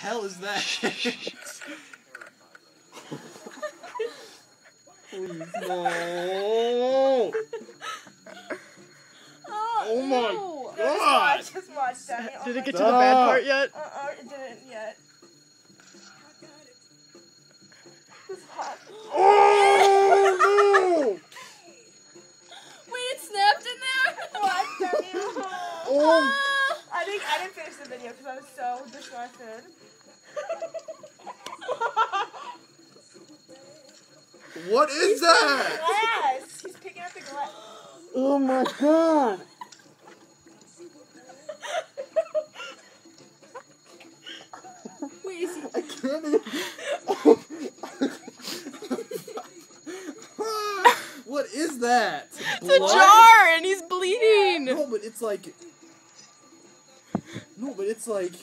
hell is that? Please, no. Oh my god. Just watch, Danny. Did it get to the bad part yet? It didn't yet. It's hot. Oh no! Wait, it snapped in there? Watch, Danny. Oh. I didn't finish the video because I was so disgusted. What is that? Glass. He's picking up the glass. Oh my god. Wait, is he... I can't even. What is that? It's a jar and he's bleeding. No, but it's like. No, but it's like.